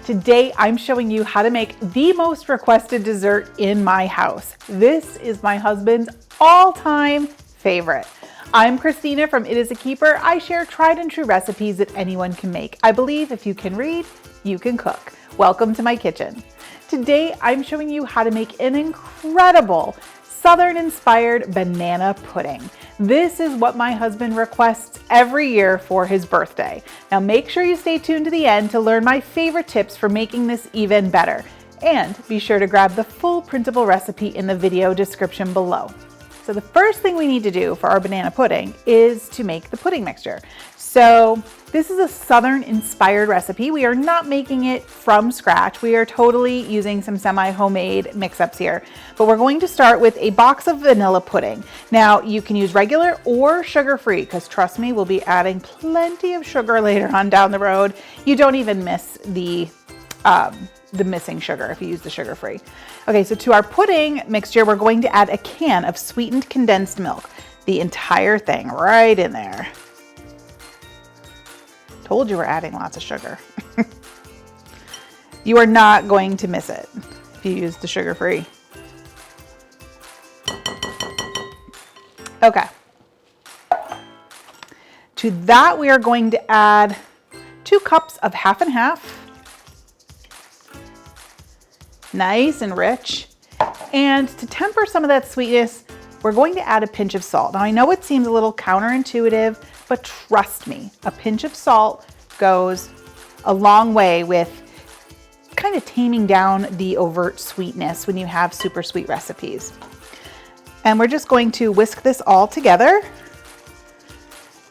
Today, I'm showing you how to make the most requested dessert in my house. This is my husband's all-time favorite. I'm Christina from It Is a Keeper. I share tried and true recipes that anyone can make. I believe if you can read, you can cook. Welcome to my kitchen. Today, I'm showing you how to make an incredible Southern-inspired banana pudding. This is what my husband requests every year for his birthday. Now make sure you stay tuned to the end to learn my favorite tips for making this even better. And be sure to grab the full printable recipe in the video description below. So the first thing we need to do for our banana pudding is to make the pudding mixture. So this is a Southern-inspired recipe. We are not making it from scratch. We are totally using some semi-homemade mix-ups here. But we're going to start with a box of vanilla pudding. Now, you can use regular or sugar-free, because trust me, we'll be adding plenty of sugar later on down the road. You don't even miss the missing sugar if you use the sugar-free. Okay, so to our pudding mixture, we're going to add a can of sweetened condensed milk. The entire thing right in there. Told you we're adding lots of sugar. You are not going to miss it if you use the sugar-free. Okay. To that, we are going to add 2 cups of half and half. Nice and rich. And to temper some of that sweetness, we're going to add a pinch of salt. Now I know it seems a little counterintuitive, but trust me, a pinch of salt goes a long way with kind of taming down the overt sweetness when you have super sweet recipes. And we're just going to whisk this all together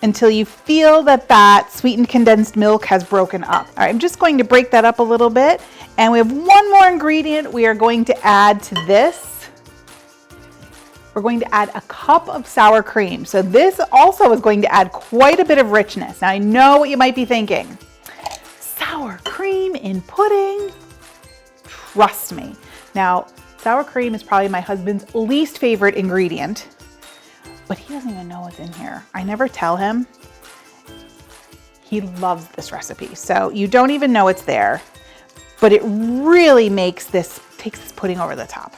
until you feel that that sweetened condensed milk has broken up. All right, I'm just going to break that up a little bit. And we have one more ingredient we are going to add to this. We're going to add a cup of sour cream. So this also is going to add quite a bit of richness. Now I know what you might be thinking. Sour cream in pudding? Trust me. Now, sour cream is probably my husband's least favorite ingredient, but he doesn't even know what's in here. I never tell him. He loves this recipe. So you don't even know it's there, but it really takes this pudding over the top.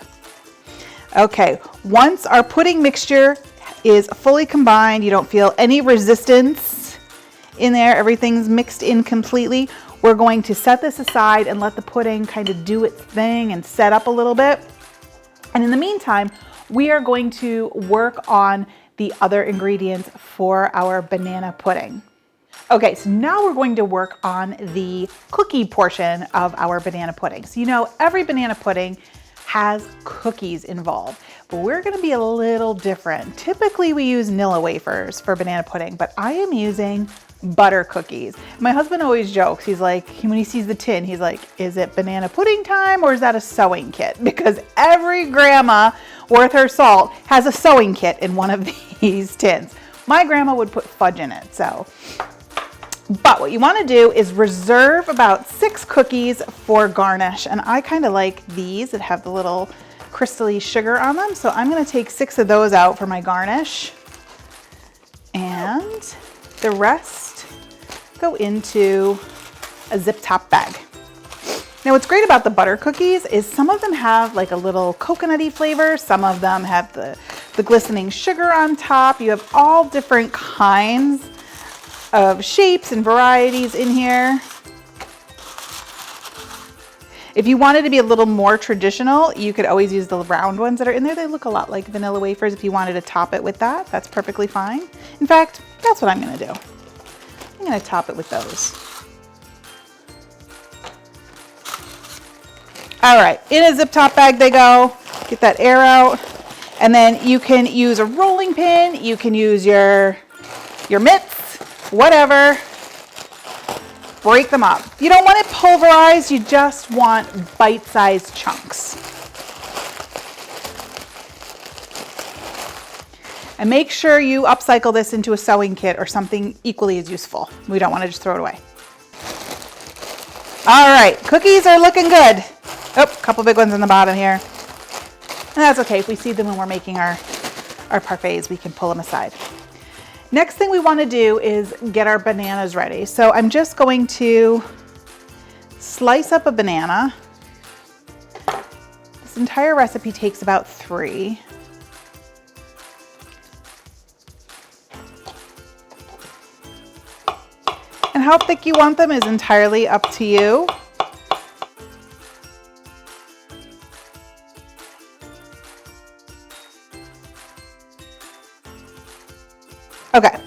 Okay, once our pudding mixture is fully combined, you don't feel any resistance in there, everything's mixed in completely, we're going to set this aside and let the pudding kind of do its thing and set up a little bit. And in the meantime, we are going to work on the other ingredients for our banana pudding. Okay, so now we're going to work on the cookie portion of our banana pudding. So you know, every banana pudding has cookies involved, but we're gonna be a little different. Typically we use Nilla wafers for banana pudding, but I am using butter cookies. My husband always jokes, he's like, when he sees the tin, he's like, is it banana pudding time or is that a sewing kit? Because every grandma worth her salt has a sewing kit in one of these tins. My grandma would put fudge in it, so. But what you want to do is reserve about 6 cookies for garnish. And I kind of like these that have the little crystally sugar on them. So I'm going to take 6 of those out for my garnish. And the rest go into a zip top bag. Now what's great about the butter cookies is some of them have like a little coconutty flavor. Some of them have the glistening sugar on top. You have all different kinds of shapes and varieties in here. If you wanted to be a little more traditional, you could always use the round ones that are in there. They look a lot like vanilla wafers. If you wanted to top it with that, that's perfectly fine. In fact, that's what I'm going to do. I'm going to top it with those. All right, in a zip top bag they go. Get that air out. And then you can use a rolling pin. You can use your mitts. Whatever, break them up. You don't want it pulverized, you just want bite-sized chunks. And make sure you upcycle this into a sewing kit or something equally as useful. We don't want to just throw it away. All right, cookies are looking good. Oh, a couple big ones on the bottom here. And that's okay, if we see them when we're making our parfaits, we can pull them aside. Next thing we want to do is get our bananas ready. So I'm just going to slice up a banana. This entire recipe takes about 3. And how thick you want them is entirely up to you. Okay.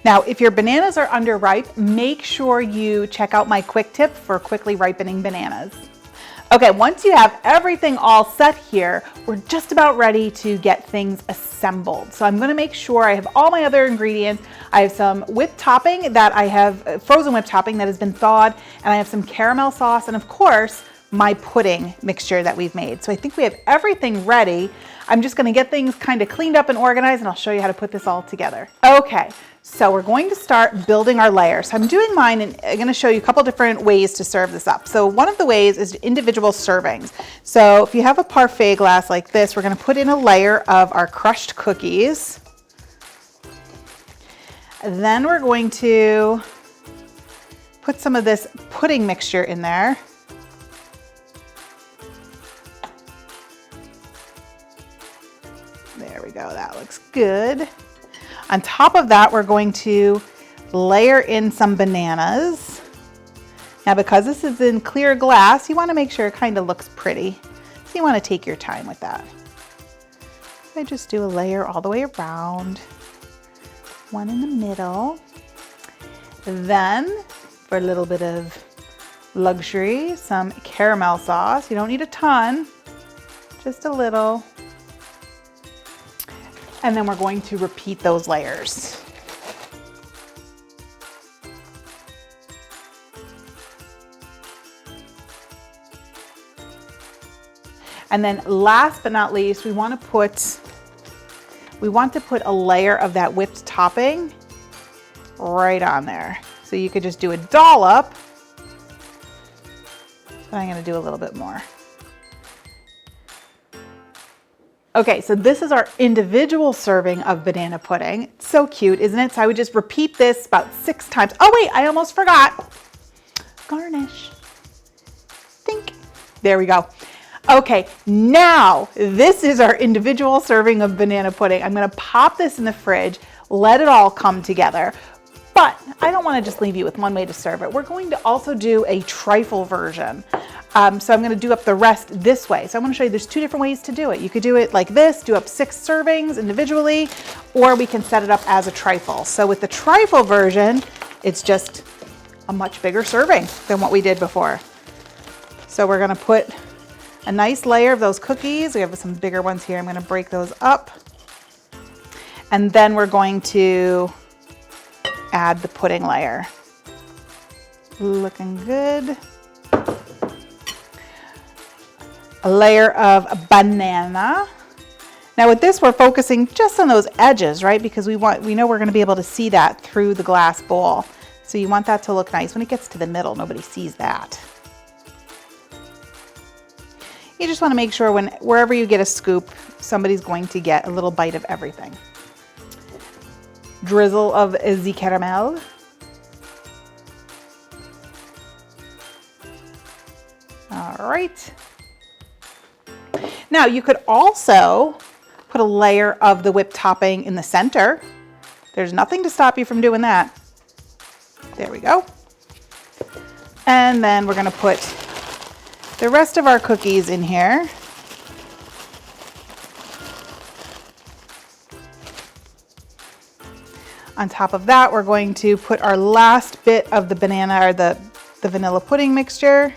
Now, if your bananas are underripe, make sure you check out my quick tip for quickly ripening bananas. Okay, once you have everything all set here, we're just about ready to get things assembled. So I'm gonna make sure I have all my other ingredients. I have some whipped topping that I have, frozen whipped topping that has been thawed, and I have some caramel sauce, and of course, my pudding mixture that we've made. So I think we have everything ready. I'm just gonna get things kind of cleaned up and organized, and I'll show you how to put this all together. Okay, so we're going to start building our layers. So I'm doing mine, and I'm gonna show you a couple different ways to serve this up. So one of the ways is individual servings. So if you have a parfait glass like this, we're gonna put in a layer of our crushed cookies. And then we're going to put some of this pudding mixture in there. There we go, that looks good. On top of that, we're going to layer in some bananas. Now, because this is in clear glass, you want to make sure it kind of looks pretty. So you want to take your time with that. I just do a layer all the way around, one in the middle. Then, for a little bit of luxury, some caramel sauce. You don't need a ton, just a little. And then we're going to repeat those layers. And then last but not least, we want to put a layer of that whipped topping right on there. So you could just do a dollop, but I'm going to do a little bit more. Okay, so this is our individual serving of banana pudding. It's so cute, isn't it? So I would just repeat this about 6 times. Oh wait, I almost forgot. Garnish. Think. There we go. Okay, now this is our individual serving of banana pudding. I'm gonna pop this in the fridge, let it all come together. But I don't wanna just leave you with one way to serve it. We're going to also do a trifle version. So I'm gonna do up the rest this way. So I'm gonna show you there's 2 different ways to do it. You could do it like this, do up 6 servings individually, or we can set it up as a trifle. So with the trifle version, it's just a much bigger serving than what we did before. So we're gonna put a nice layer of those cookies. We have some bigger ones here. I'm gonna break those up. And then we're going to add the pudding layer. Looking good. A layer of banana. Now with this, we're focusing just on those edges, right? Because we know we're gonna be able to see that through the glass bowl. So you want that to look nice. When it gets to the middle, nobody sees that. You just wanna make sure wherever you get a scoop, somebody's going to get a little bite of everything. Drizzle of the caramel. All right. Now you could also put a layer of the whipped topping in the center. There's nothing to stop you from doing that. There we go. And then we're gonna put the rest of our cookies in here. On top of that, we're going to put our last bit of the banana or the vanilla pudding mixture.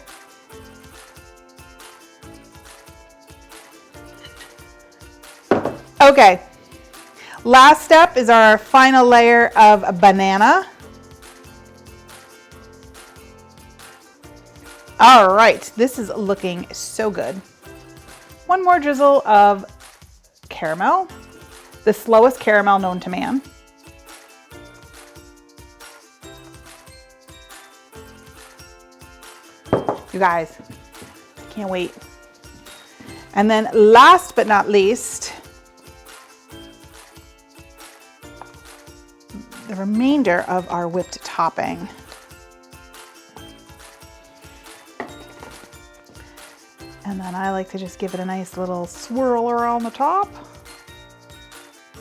Okay, last step is our final layer of banana. All right, this is looking so good. One more drizzle of caramel, the slowest caramel known to man. You guys, can't wait. And then last but not least, the remainder of our whipped topping. And then I like to just give it a nice little swirl around the top.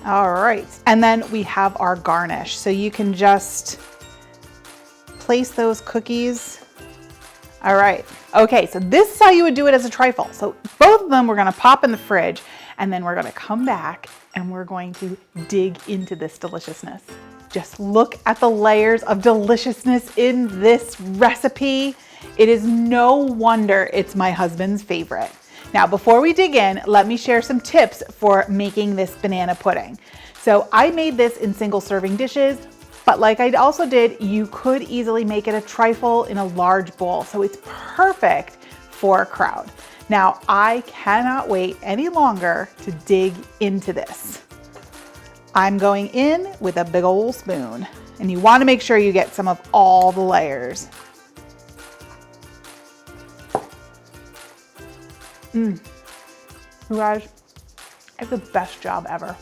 All right, and then we have our garnish. So you can just place those cookies. All right, okay, so this is how you would do it as a trifle. So both of them we're gonna pop in the fridge, and then we're gonna come back and we're going to dig into this deliciousness. Just look at the layers of deliciousness in this recipe. It is no wonder it's my husband's favorite. Now, before we dig in, let me share some tips for making this banana pudding. So I made this in single serving dishes, but like I also did, you could easily make it a trifle in a large bowl. So it's perfect for a crowd. Now, I cannot wait any longer to dig into this. I'm going in with a big old spoon, and you want to make sure you get some of all the layers. You guys, it's the best job ever.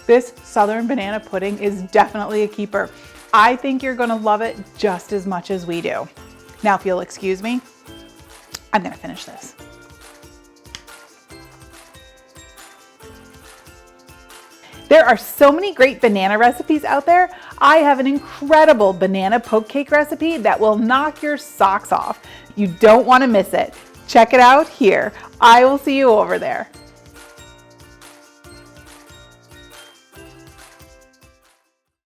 This Southern banana pudding is definitely a keeper. I think you're gonna love it just as much as we do. Now, if you'll excuse me, I'm gonna finish this. There are so many great banana recipes out there. I have an incredible banana poke cake recipe that will knock your socks off. You don't want to miss it. Check it out here. I will see you over there.